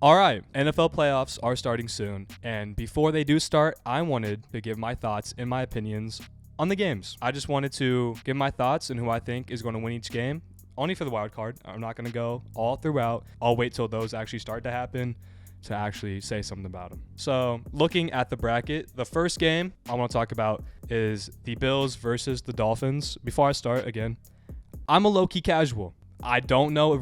All right, NFL playoffs are starting soon, and before they do start, I wanted to give my thoughts and my opinions on the games. I just wanted to give my thoughts and who I think is going to win each game, only for the wild card. I'm not going to go all throughout. I'll wait till those actually start to happen to actually say something about them. So, looking at the bracket, the first game I want to talk about is the Bills versus the Dolphins. Before I start, again, I'm a low-key casual. I don't know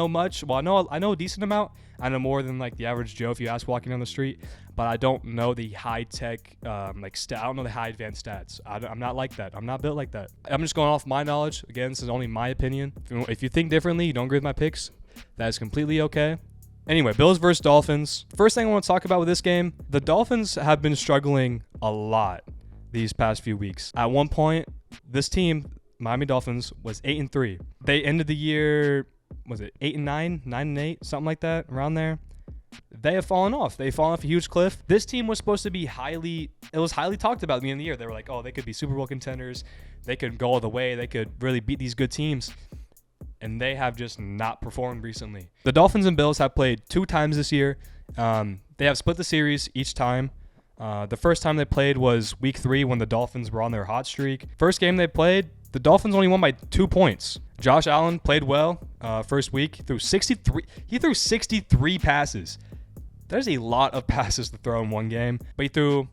much. Well, I know a decent amount. I know more than like the average Joe if you ask walking down the street, but I don't know the high tech I don't know the high advanced stats. I'm not like that. I'm not built like that. I'm just going off my knowledge. Again, this is only my opinion. If you think differently, you don't agree with my picks, that is completely okay. Anyway, Bills versus Dolphins. First thing I want to talk about with this game, the Dolphins have been struggling a lot these past few weeks. At one point, this team, Miami Dolphins, was 8-3. They ended the year, was it 8-9, 9-8, something like that, around there. They have fallen off. They've fallen off a huge cliff. This team was supposed to be highly talked about at the end of the year. They were like, oh, they could be Super Bowl contenders. They could go all the way. They could really beat these good teams. And they have just not performed recently. The Dolphins and Bills have played 2 times this year. They have split the series each time. The first time they played was week 3 when the Dolphins were on their hot streak. First game they played, the Dolphins only won by 2 points. Josh Allen played well first week. He threw 63 passes. There's a lot of passes to throw in one game. But he threw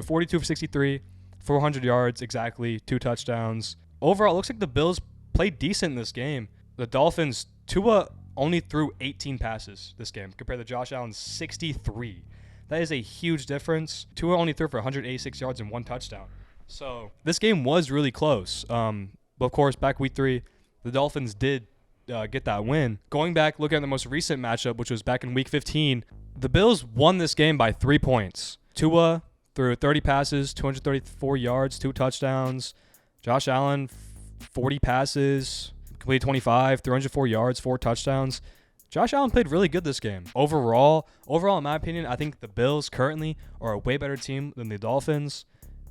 42 for 63, 400 yards exactly, 2 touchdowns. Overall, it looks like the Bills played decent in this game. The Dolphins, Tua only threw 18 passes this game compared to Josh Allen's 63. That is a huge difference. Tua only threw for 186 yards and 1 touchdown. So this game was really close. But of course, back week 3, the Dolphins did get that win. Going back, looking at the most recent matchup, which was back in week 15, the Bills won this game by 3 points. Tua threw 30 passes, 234 yards, 2 touchdowns. Josh Allen, 40 passes, completed 25, 304 yards, 4 touchdowns. Josh Allen played really good this game. Overall, in my opinion, I think the Bills currently are a way better team than the Dolphins.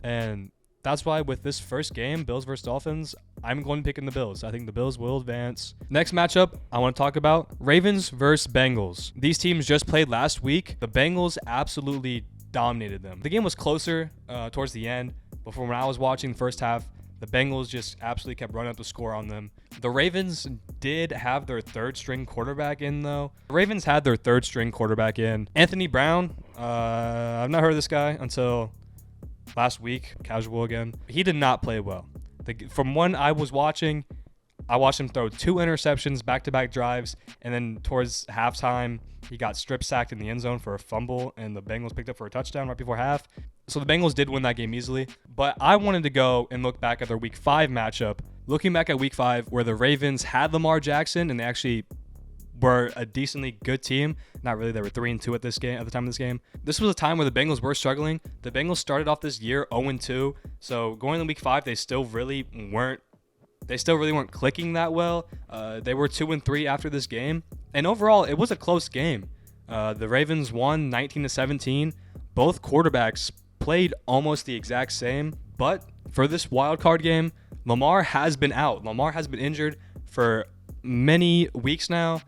And that's why with this first game, Bills versus Dolphins, I'm going to pick in the Bills. I think the Bills will advance. Next matchup I want to talk about, Ravens versus Bengals. These teams just played last week. The Bengals absolutely dominated them. The game was closer towards the end, but from when I was watching the first half, the Bengals just absolutely kept running up the score on them. The Ravens did have their third-string quarterback in, though. The Ravens had their third-string quarterback in. Anthony Brown, I've not heard of this guy until last week, casual again. He did not play well. From when I was watching, I watched him throw 2 interceptions, back-to-back drives, and then towards halftime, he got strip sacked in the end zone for a fumble, and the Bengals picked up for a touchdown right before half. So the Bengals did win that game easily. But I wanted to go and look back at their Week 5 matchup. Looking back at Week 5, where the Ravens had Lamar Jackson, and they actually were a decently good team. Not really. They were 3-2 at the time of this game. This was a time where the Bengals were struggling. The Bengals started off this year 0-2. So going into Week 5, they still really weren't clicking that well. They were 2-3 after this game. And overall, it was a close game. The Ravens won 19-17. Both quarterbacks played almost the exact same. But for this wild card game, Lamar has been out. Lamar has been injured for many weeks now.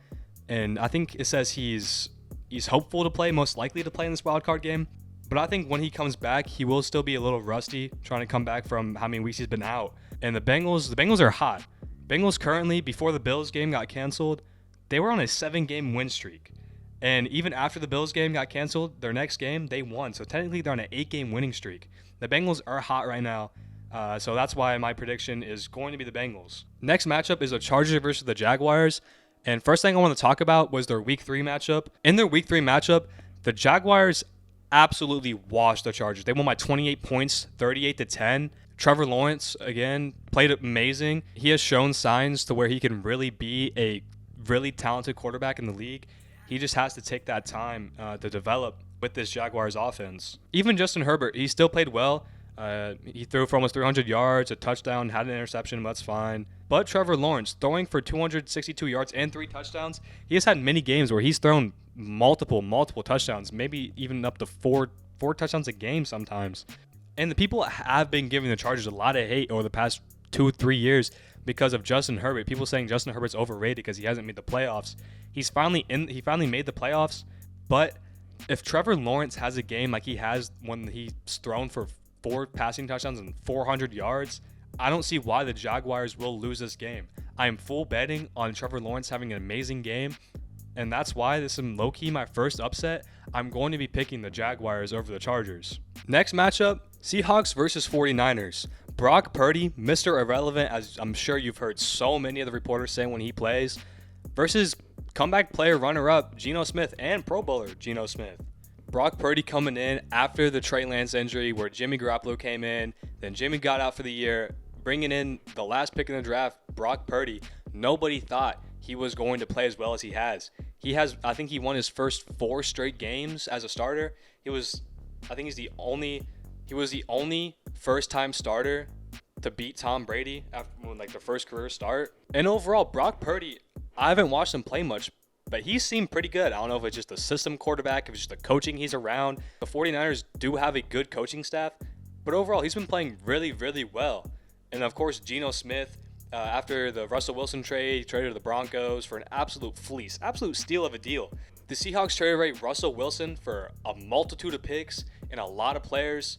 And I think it says he's hopeful to play, most likely to play in this wild card game. But I think when he comes back, he will still be a little rusty, trying to come back from how many weeks he's been out. And the Bengals are hot. Bengals currently, before the Bills game got canceled, they were on a 7-game win streak. And even after the Bills game got canceled, their next game, they won. So technically, they're on an 8-game winning streak. The Bengals are hot right now. So that's why my prediction is going to be the Bengals. Next matchup is the Chargers versus the Jaguars. And first thing I want to talk about was their Week 3 matchup. In their Week 3 matchup, the Jaguars absolutely washed the Chargers. They won by 28 points, 38-10. Trevor Lawrence, again, played amazing. He has shown signs to where he can really be a really talented quarterback in the league. He just has to take that time to develop with this Jaguars offense. Even Justin Herbert, he still played well. He threw for almost 300 yards, a touchdown, had an interception, that's fine. But Trevor Lawrence, throwing for 262 yards and 3 touchdowns, he has had many games where he's thrown multiple touchdowns, maybe even up to four touchdowns a game sometimes. And the people have been giving the Chargers a lot of hate over the past 2-3 years because of Justin Herbert. People saying Justin Herbert's overrated because he hasn't made the playoffs. He finally made the playoffs, but if Trevor Lawrence has a game like he has when he's thrown for 4 passing touchdowns and 400 yards, I don't see why the Jaguars will lose this game. I am full betting on Trevor Lawrence having an amazing game, and that's why this is low-key my first upset. I'm going to be picking the Jaguars over the Chargers. Next matchup, Seahawks versus 49ers. Brock Purdy, Mr. Irrelevant, as I'm sure you've heard so many of the reporters say when he plays, versus comeback player runner-up Geno Smith and Pro Bowler Geno Smith. Brock Purdy coming in after the Trey Lance injury where Jimmy Garoppolo came in, then Jimmy got out for the year, bringing in the last pick in the draft, Brock Purdy. Nobody thought he was going to play as well as he has. I think he won his first 4 straight games as a starter. He was the only first-time starter to beat Tom Brady after the first career start. And overall, Brock Purdy, I haven't watched him play much, but he seemed pretty good. I don't know if it's just a system quarterback, if it's just the coaching he's around. The 49ers do have a good coaching staff, but overall, he's been playing really, really well. And of course, Geno Smith, after the Russell Wilson trade, he traded to the Broncos for an absolute fleece, absolute steal of a deal. The Seahawks traded away Russell Wilson for a multitude of picks and a lot of players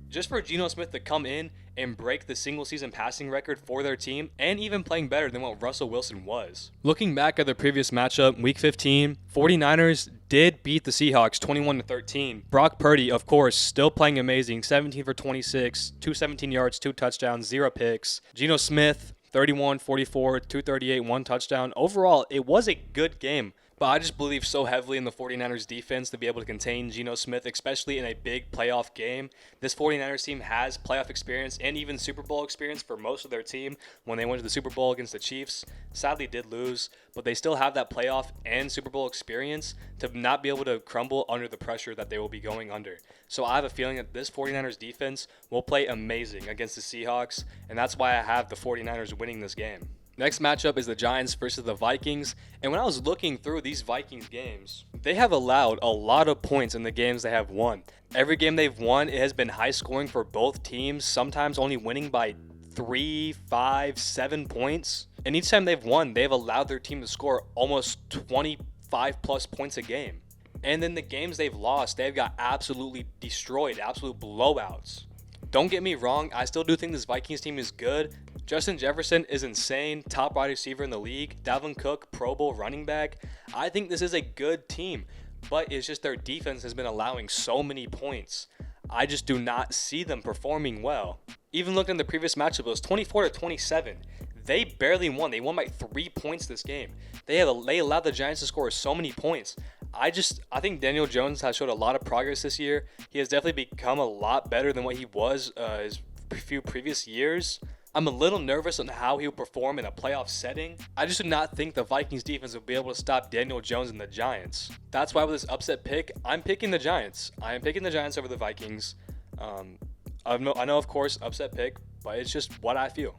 just for Geno Smith to come in and break the single-season passing record for their team, and even playing better than what Russell Wilson was. Looking back at the previous matchup, Week 15, 49ers did beat the Seahawks 21-13. Brock Purdy, of course, still playing amazing, 17 for 26, 217 yards, 2 touchdowns, 0 picks. Geno Smith, 31, 44, 238, 1 touchdown. Overall, it was a good game. But I just believe so heavily in the 49ers defense to be able to contain Geno Smith, especially in a big playoff game. This 49ers team has playoff experience and even Super Bowl experience for most of their team when they went to the Super Bowl against the Chiefs. Sadly did lose, but they still have that playoff and Super Bowl experience to not be able to crumble under the pressure that they will be going under. So I have a feeling that this 49ers defense will play amazing against the Seahawks, and that's why I have the 49ers winning this game. Next matchup is the Giants versus the Vikings, and when I was looking through these Vikings games, they have allowed a lot of points in the games they have won. Every game they've won, it has been high scoring for both teams, sometimes only winning by 3, 5, 7 points. And each time they've won, they've allowed their team to score almost 25 plus points a game. And then the games they've lost, they've got absolutely destroyed, absolute blowouts. Don't get me wrong, I still do think this Vikings team is good. Justin Jefferson is insane, top wide receiver in the league. Dalvin Cook, Pro Bowl running back. I think this is a good team, but it's just their defense has been allowing so many points. I just do not see them performing well. Even looking at the previous matchup, it was 24-27. They barely won. They won by 3 points this game. They allowed the Giants to score so many points. I think Daniel Jones has showed a lot of progress this year. He has definitely become a lot better than what he was his few previous years. I'm a little nervous on how he'll perform in a playoff setting. I just do not think the Vikings defense will be able to stop Daniel Jones and the Giants. That's why with this upset pick, I'm picking the Giants. I am picking the Giants over the Vikings. I know, of course, upset pick, but it's just what I feel.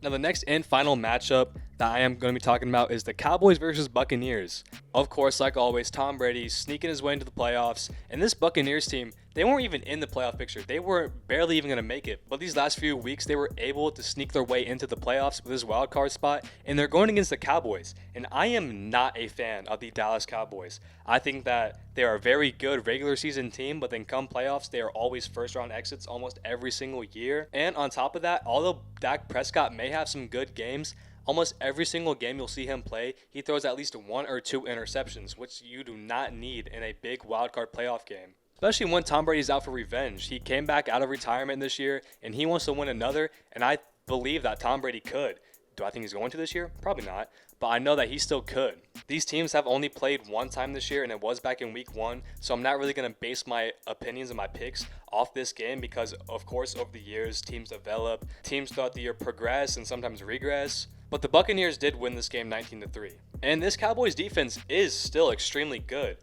Now, the next and final matchup that I am going to be talking about is the Cowboys versus Buccaneers. Of course, like always, Tom Brady sneaking his way into the playoffs. And this Buccaneers team, they weren't even in the playoff picture. They were barely even going to make it. But these last few weeks, they were able to sneak their way into the playoffs with this wild card spot. And they're going against the Cowboys. And I am not a fan of the Dallas Cowboys. I think that they are a very good regular season team, but then come playoffs, they are always first round exits almost every single year. And on top of that, although Dak Prescott may have some good games, almost every single game you'll see him play, he throws at least 1 or 2 interceptions, which you do not need in a big wildcard playoff game. Especially when Tom Brady's out for revenge. He came back out of retirement this year, and he wants to win another, and I believe that Tom Brady could. Do I think he's going to this year? Probably not, but I know that he still could. These teams have only played one time this year, and it was back in week 1, so I'm not really going to base my opinions and my picks off this game because, of course, over the years, teams develop, teams throughout the year progress and sometimes regress. But the Buccaneers did win this game 19-3. And this Cowboys defense is still extremely good.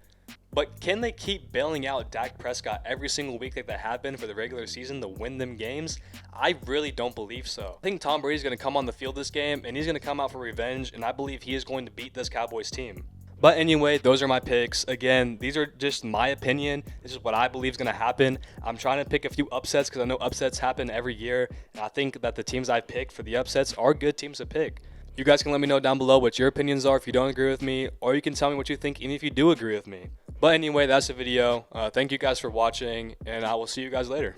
But can they keep bailing out Dak Prescott every single week like they have been for the regular season to win them games? I really don't believe so. I think Tom Brady's going to come on the field this game, and he's going to come out for revenge, and I believe he is going to beat this Cowboys team. But anyway, those are my picks. Again, these are just my opinion. This is what I believe is going to happen. I'm trying to pick a few upsets because I know upsets happen every year. And I think that the teams I picked for the upsets are good teams to pick. You guys can let me know down below what your opinions are if you don't agree with me, or you can tell me what you think even if you do agree with me. But anyway, that's the video. Thank you guys for watching, and I will see you guys later.